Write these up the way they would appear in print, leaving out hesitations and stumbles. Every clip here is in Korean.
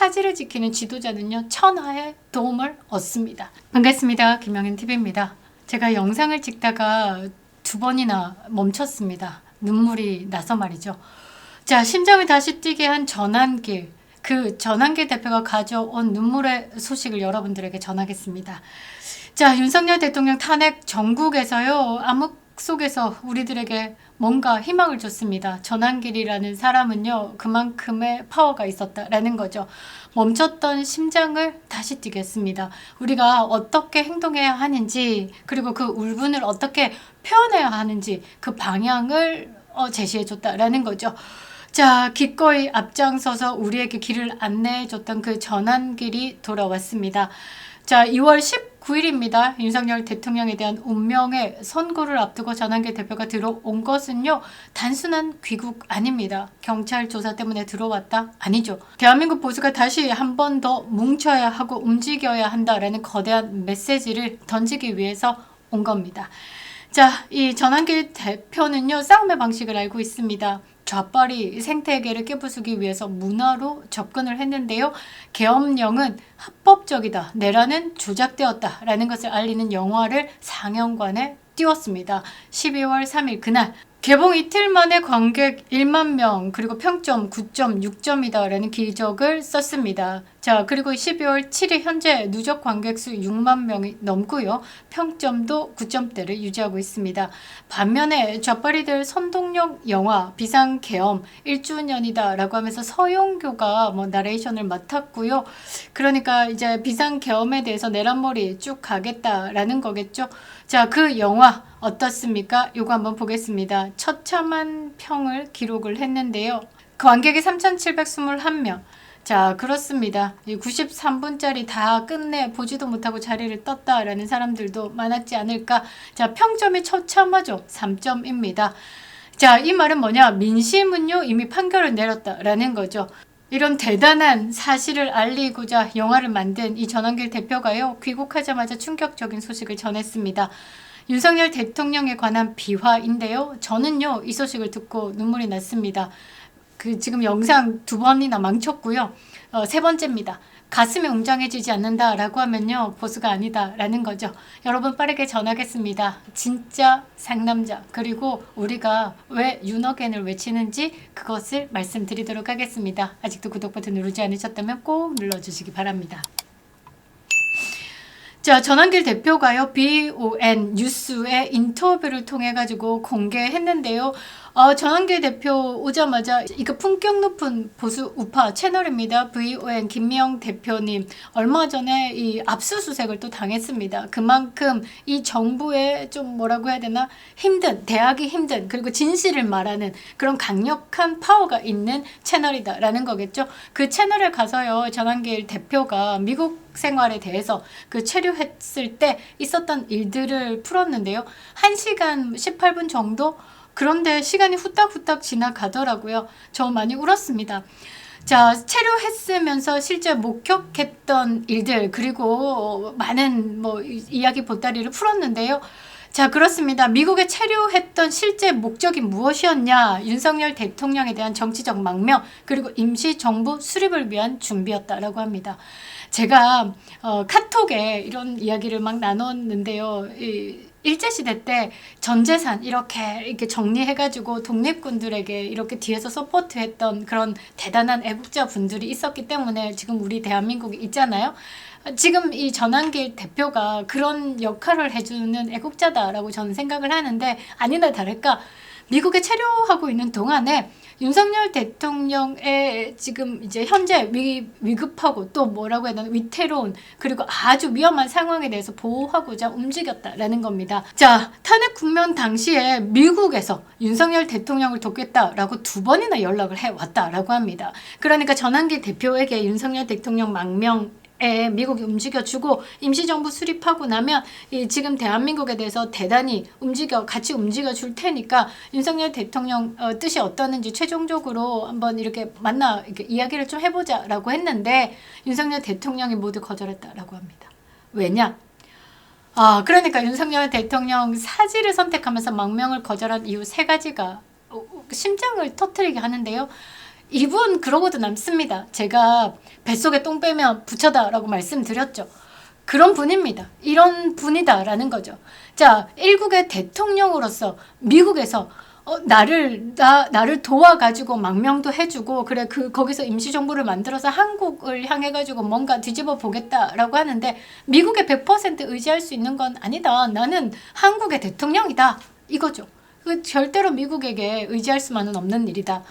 사지를 지키는 지도자는요, 천하의 도움을 얻습니다. 반갑습니다. 김영현TV입니다. 제가 영상을 찍다가 2번이나 멈췄습니다. 눈물이 나서 말이죠. 자, 심장을 다시 뛰게 한 전환길. 그 전환길 대표가 가져온 눈물의 소식을 여러분들에게 전하겠습니다. 자, 윤석열 대통령 탄핵 전국에서요, 암흑 속에서 우리들에게 뭔가 희망을 줬습니다. 전환길이라는 사람은요, 그만큼의 파워가 있었다라는 거죠. 멈췄던 심장을 다시 뛰게 했습니다. 우리가 어떻게 행동해야 하는지, 그리고 그 울분을 어떻게 표현해야 하는지 그 방향을 제시해 줬다라는 거죠. 자, 기꺼이 앞장서서 우리에게 길을 안내해 줬던 그 전환길이 돌아왔습니다. 자, 2월 19일입니다. 윤석열 대통령에 대한 운명의 선고를 앞두고 전환길 대표가 들어온 것은요, 단순한 귀국 아닙니다. 경찰 조사 때문에 들어왔다? 아니죠. 대한민국 보수가 다시 한 번 더 뭉쳐야 하고 움직여야 한다라는 거대한 메시지를 던지기 위해서 온 겁니다. 자, 이 전환길 대표는요, 싸움의 방식을 알고 있습니다. 좌빨이 생태계를 깨부수기 위해서 문화로 접근을 했는데요. 계엄령은 합법적이다, 내란은 조작되었다 라는 것을 알리는 영화를 상영관에 띄웠습니다. 12월 3일 그날 개봉 이틀 만에 관객 1만 명, 그리고 평점 9.6점이다 라는 기적을 썼습니다. 자, 그리고 12월 7일 현재 누적 관객 수 6만 명이 넘고요. 평점도 9점대를 유지하고 있습니다. 반면에 좌빨이들 선동력 영화 비상계엄 1주년이다 라고 하면서 서용교가 나레이션을 맡았고요. 그러니까 이제 비상계엄에 대해서 내란머리 쭉 가겠다라는 거겠죠. 자, 그 영화 어떻습니까? 요거 한번 보겠습니다. 처참한 평을 기록을 했는데요. 관객이 3,721명. 자, 그렇습니다. 93분짜리 다 끝내 보지도 못하고 자리를 떴다라는 사람들도 많았지 않을까. 자, 평점이 처참하죠. 3점입니다. 자, 이 말은 뭐냐? 민심은요, 이미 판결을 내렸다라는 거죠. 이런 대단한 사실을 알리고자 영화를 만든 이 전환길 대표가요, 귀국하자마자 충격적인 소식을 전했습니다. 윤석열 대통령에 관한 비화인데요. 저는요, 이 소식을 듣고 눈물이 났습니다. 지금 영상 2번이나 망쳤고요. 3번째입니다. 가슴이 웅장해지지 않는다라고 하면요, 보수가 아니다라는 거죠. 여러분, 빠르게 전하겠습니다. 진짜 상남자, 그리고 우리가 왜 윤어겐을 외치는지 그것을 말씀드리도록 하겠습니다. 아직도 구독 버튼 누르지 않으셨다면 꼭 눌러주시기 바랍니다. 자, 전환길 대표가요, BON 뉴스의 인터뷰를 통해 가지고 공개했는데요. 전환길 대표 오자마자 이거 품격 높은 보수 우파 채널입니다. BON 김미영 대표님 얼마 전에 이 압수수색을 또 당했습니다. 그만큼 이 정부의 좀 뭐라고 해야 되나, 대하기 힘든, 그리고 진실을 말하는 그런 강력한 파워가 있는 채널이다라는 거겠죠. 그 채널에 가서요, 전환길 대표가 미국 생활에 대해서 그 체류했을 때 있었던 일들을 풀었는데요. 1시간 18분 정도? 그런데 시간이 후딱후딱 지나가더라고요. 저 많이 울었습니다. 자, 체류했으면서 실제 목격했던 일들, 그리고 많은 이야기 보따리를 풀었는데요. 자, 그렇습니다. 미국에 체류했던 실제 목적이 무엇이었냐? 윤석열 대통령에 대한 정치적 망명, 그리고 임시정부 수립을 위한 준비였다라고 합니다. 제가 카톡에 이런 이야기를 막 나눴는데요. 일제시대 때 전재산 이렇게 정리해가지고 독립군들에게 이렇게 뒤에서 서포트했던 그런 대단한 애국자 분들이 있었기 때문에 지금 우리 대한민국이 있잖아요. 지금 이 전환길 대표가 그런 역할을 해주는 애국자다라고 저는 생각을 하는데, 아니나 다를까 미국에 체류하고 있는 동안에 윤석열 대통령의 지금 이제 현재 위급하고 또 뭐라고 해야 되나, 위태로운, 그리고 아주 위험한 상황에 대해서 보호하고자 움직였다라는 겁니다. 자, 탄핵 국면 당시에 미국에서 윤석열 대통령을 돕겠다라고 2번이나 연락을 해왔다라고 합니다. 그러니까 전환길 대표에게 윤석열 대통령 망명 미국이 움직여주고 임시정부 수립하고 나면 지금 대한민국에 대해서 대단히 같이 움직여줄 테니까 윤석열 대통령 뜻이 어떠는지 최종적으로 한번 이렇게 이야기를 좀 해보자라고 했는데, 윤석열 대통령이 모두 거절했다라고 합니다. 왜냐? 그러니까 윤석열 대통령 사지를 선택하면서 망명을 거절한 이유 3가지가 심장을 터뜨리게 하는데요. 이분 그러고도 남습니다. 제가 뱃속에 똥 빼면 부처다라고 말씀드렸죠. 그런 분입니다. 이런 분이다라는 거죠. 자, 일국의 대통령으로서 미국에서 나를 도와가지고 망명도 해주고 그래 거기서 임시정부를 만들어서 한국을 향해가지고 뭔가 뒤집어 보겠다라고 하는데 미국에 100% 의지할 수 있는 건 아니다. 나는 한국의 대통령이다. 이거죠. 그 절대로 미국에게 의지할 수만은 없는 일이다.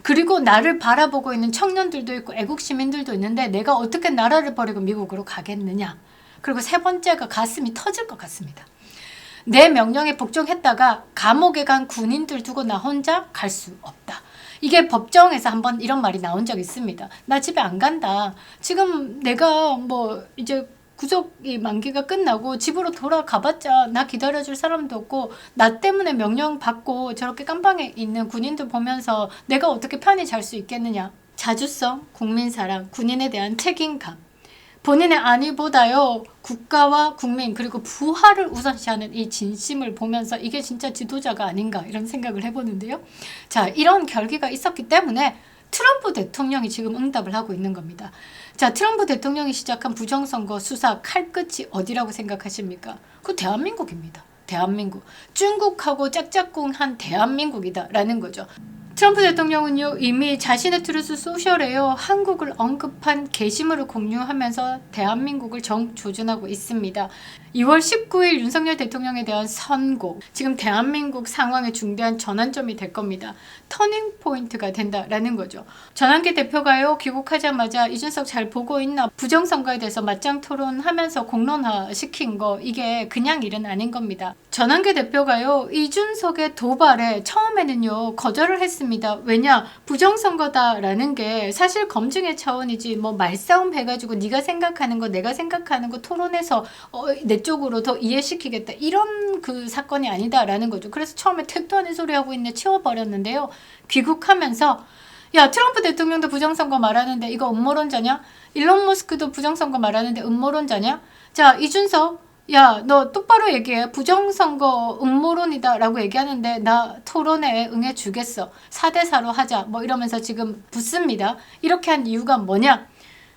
그리고 나를 바라보고 있는 청년들도 있고 애국 시민들도 있는데 내가 어떻게 나라를 버리고 미국으로 가겠느냐. 그리고 세 번째가 가슴이 터질 것 같습니다. 내 명령에 복종했다가 감옥에 간 군인들 두고 나 혼자 갈 수 없다. 이게 법정에서 한번 이런 말이 나온 적 있습니다. 나 집에 안 간다. 지금 내가 이제 구속이 만기가 끝나고 집으로 돌아가봤자 나 기다려줄 사람도 없고 나 때문에 명령 받고 저렇게 깜방에 있는 군인들 보면서 내가 어떻게 편히 잘 수 있겠느냐. 자주성, 국민사랑, 군인에 대한 책임감. 본인의 안위보다요 국가와 국민 그리고 부하를 우선시하는 이 진심을 보면서 이게 진짜 지도자가 아닌가 이런 생각을 해보는데요. 자, 이런 결기가 있었기 때문에 트럼프 대통령이 지금 응답을 하고 있는 겁니다. 자, 트럼프 대통령이 시작한 부정선거 수사 칼끝이 어디라고 생각하십니까? 그 대한민국입니다. 대한민국. 중국하고 짝짝꿍한 대한민국이다라는 거죠. 트럼프 대통령은요 이미 자신의 트루스 소셜에요 한국을 언급한 게시물을 공유하면서 대한민국을 정조준하고 있습니다. 2월 19일 윤석열 대통령에 대한 선고, 지금 대한민국 상황의 중대한 전환점이 될 겁니다. 터닝 포인트가 된다라는 거죠. 전환기 대표가요 귀국하자마자 이준석 잘 보고 있나 부정선거에 대해서 맞짱 토론하면서 공론화 시킨 거 이게 그냥 일은 아닌 겁니다. 전환기 대표가요 이준석의 도발에 처음에는요 거절을 했습니다. 왜냐? 부정선거다라는 게 사실 검증의 차원이지 말싸움 해가지고 네가 생각하는 거 내가 생각하는 거 토론해서 내 쪽으로 더 이해시키겠다 이런 그 사건이 아니다라는 거죠. 그래서 처음에 택도 아닌 소리 하고 있네 치워버렸는데요. 귀국하면서 야 트럼프 대통령도 부정선거 말하는데 이거 음모론자냐? 일론 머스크도 부정선거 말하는데 음모론자냐? 자 이준석 야 너 똑바로 얘기해. 부정선거 음모론이다 라고 얘기하는데 나 토론에 응해주겠어. 4대4로 하자 이러면서 지금 붙습니다. 이렇게 한 이유가 뭐냐?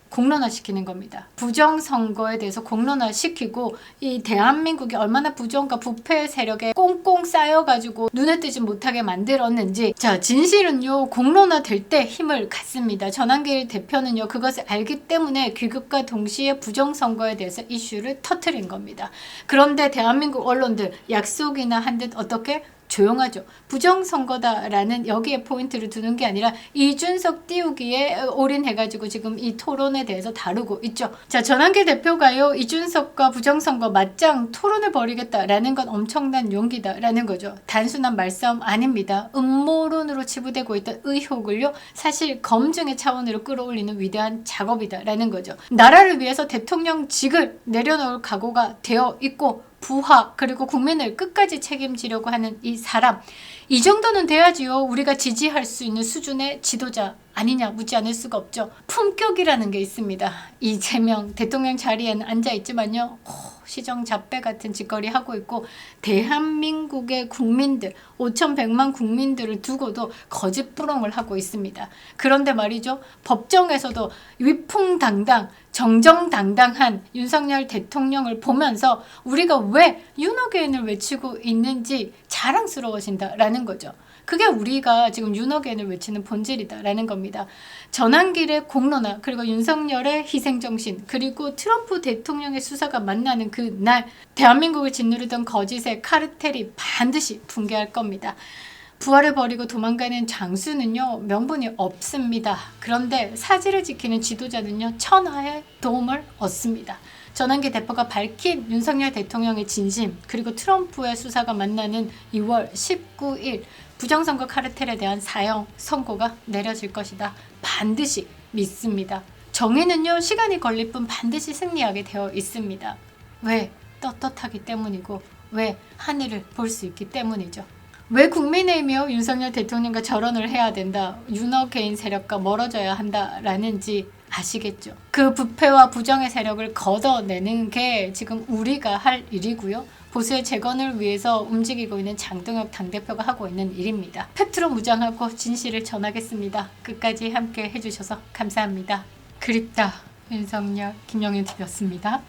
공론화시키는 겁니다. 부정선거에 대해서 공론화시키고 이 대한민국이 얼마나 부정과 부패 세력에 꽁꽁 쌓여가지고 눈에 띄지 못하게 만들었는지 자 진실은요 공론화될 때 힘을 갖습니다. 전환길 대표는요 그것을 알기 때문에 귀국과 동시에 부정선거에 대해서 이슈를 터뜨린 겁니다. 그런데 대한민국 언론들 약속이나 한 듯 어떻게? 조용하죠. 부정선거다라는 여기에 포인트를 두는 게 아니라 이준석 띄우기에 올인해가지고 지금 이 토론에 대해서 다루고 있죠. 자, 전환길 대표가요. 이준석과 부정선거 맞짱 토론을 벌이겠다라는 건 엄청난 용기다라는 거죠. 단순한 말싸움 아닙니다. 음모론으로 치부되고 있던 의혹을요. 사실 검증의 차원으로 끌어올리는 위대한 작업이다라는 거죠. 나라를 위해서 대통령직을 내려놓을 각오가 되어 있고 부하 그리고 국민을 끝까지 책임지려고 하는 이 사람 이 정도는 돼야지요 우리가 지지할 수 있는 수준의 지도자 아니냐 묻지 않을 수가 없죠. 품격이라는 게 있습니다. 이재명 대통령 자리에는 앉아있지만요 시정잡배 같은 짓거리 하고 있고 대한민국의 국민들 5,100만 국민들을 두고도 거짓부렁을 하고 있습니다. 그런데 말이죠 법정에서도 위풍당당 정정당당한 윤석열 대통령을 보면서 우리가 왜 윤어게인을 외치고 있는지 자랑스러워진다라는 거죠. 그게 우리가 지금 윤어게인을 외치는 본질이다라는 겁니다. 전환길의 공론화 그리고 윤석열의 희생정신 그리고 트럼프 대통령의 수사가 만나는 그 날 대한민국을 짓누르던 거짓의 카르텔이 반드시 붕괴할 겁니다. 부하를 버리고 도망가는 장수는요 명분이 없습니다. 그런데 사지를 지키는 지도자는요 천하의 도움을 얻습니다. 전환기 대표가 밝힌 윤석열 대통령의 진심 그리고 트럼프의 수사가 만나는 2월 19일 부정선거 카르텔에 대한 사형 선고가 내려질 것이다. 반드시 믿습니다. 정의는요 시간이 걸릴 뿐 반드시 승리하게 되어 있습니다. 왜? 떳떳하기 때문이고 왜? 하늘을 볼 수 있기 때문이죠. 왜 국민의힘이요 윤석열 대통령과 절연을 해야 된다. 윤어게인 세력과 멀어져야 한다라는지 아시겠죠. 그 부패와 부정의 세력을 걷어내는 게 지금 우리가 할 일이고요. 보수의 재건을 위해서 움직이고 있는 장동혁 당대표가 하고 있는 일입니다. 팩트로 무장하고 진실을 전하겠습니다. 끝까지 함께 해주셔서 감사합니다. 그립다 윤석열 김영윤 TV였습니다.